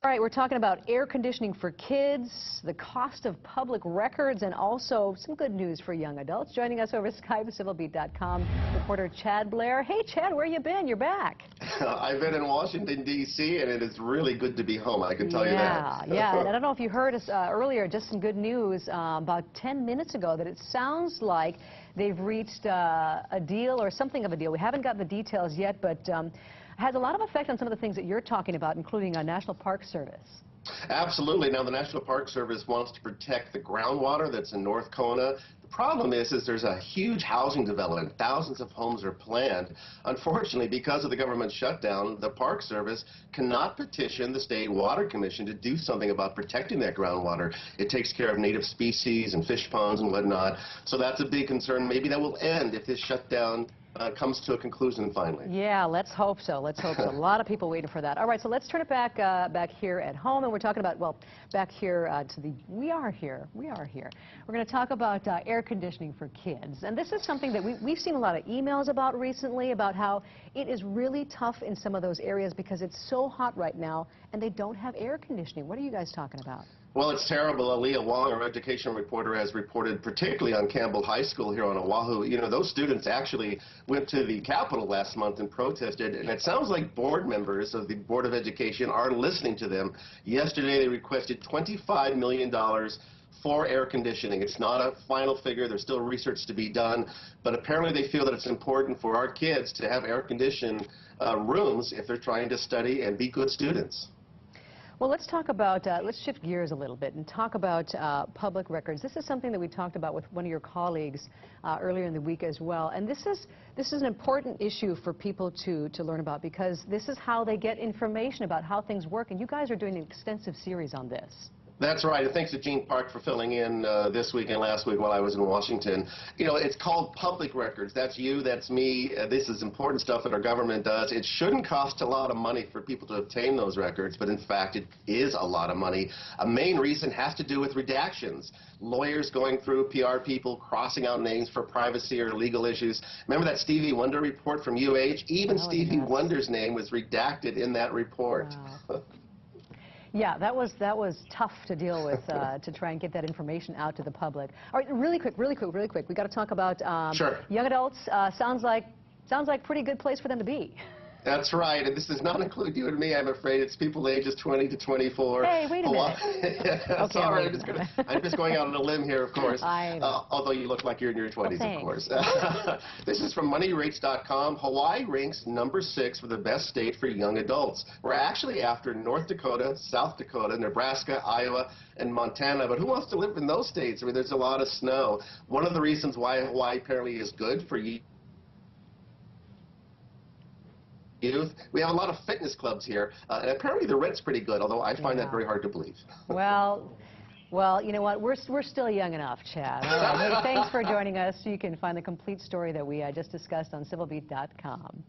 All right, we're talking about air conditioning for kids, the cost of public records, and also some good news for young adults. Joining us over Skype, civilbeat.com reporter Chad Blair. Hey, Chad, where you been? You're back. I've been in Washington, D.C., and it is really good to be home, I can tell you that. Yeah, and I don't know if you heard us earlier, just some good news about 10 minutes ago that it sounds like they've reached a deal or something of a deal. We haven't gotten the details yet, but has a lot of effect on some of the things that you're talking about, including a National Park Service. Absolutely. Now, the National Park Service wants to protect the groundwater that's in North Kona. The problem is there's a huge housing development. Thousands of homes are planned. Unfortunately, because of the government shutdown, the Park Service cannot petition the State Water Commission to do something about protecting that groundwater. It takes care of native species and fish ponds and whatnot. So that's a big concern. Maybe that will end if this shutdown comes to a conclusion finally. Yeah, let's hope so. Let's hope so. A lot of people waiting for that. All right, so let's turn it back here at home, and we're talking about, well, back here we are here. We're going to talk about air conditioning for kids, and this is something that we've seen a lot of emails about recently, about how it is really tough in some of those areas because it's so hot right now, and they don't have air conditioning. What are you guys talking about? Well, it's terrible. Aaliyah Wong, our education reporter, has reported, particularly on Campbell High School here on Oahu. You know, those students actually went to the Capitol last month and protested, and it sounds like board members of the Board of Education are listening to them. Yesterday, they requested $25 million for air conditioning. It's not a final figure. There's still research to be done, but apparently they feel that it's important for our kids to have air-conditioned rooms if they're trying to study and be good students. Well, let's talk about, let's shift gears a little bit and talk about public records. This is something that we talked about with one of your colleagues earlier in the week as well. And this is an important issue for people to learn about, because this is how they get information about how things work. And you guys are doing an extensive series on this. That's right, and thanks to Gene Park for filling in this week and last week while I was in Washington. You know, it's called public records. That's you, that's me. This is important stuff that our government does. It shouldn't cost a lot of money for people to obtain those records, but in fact it is a lot of money. A main reason has to do with redactions. Lawyers going through, PR people crossing out names for privacy or legal issues. Remember that Stevie Wonder report from UH? Even Stevie Wonder's name was redacted in that report. Wow. Yeah, that was tough to deal with, to try and get that information out to the public. All right, really quick. We got to talk about young adults. Sounds like pretty good place for them to be. That's right, and this does not include you and me, I'm afraid. It's people ages 20 to 24. Hey, wait a minute. Okay, sorry, I'm just going out on a limb here, of course. I know. Although you look like you're in your 20s, well, of course. This is from moneyrates.com. Hawaii ranks #6 for the best state for young adults. We're actually after North Dakota, South Dakota, Nebraska, Iowa, and Montana. But who wants to live in those states? I mean, there's a lot of snow. One of the reasons why Hawaii apparently is good for youth. We have a lot of fitness clubs here, and apparently the rent's pretty good, although I find that very hard to believe. Well, you know what? We're still young enough, Chad. All right. Hey, thanks for joining us. You can find the complete story that we just discussed on civilbeat.com.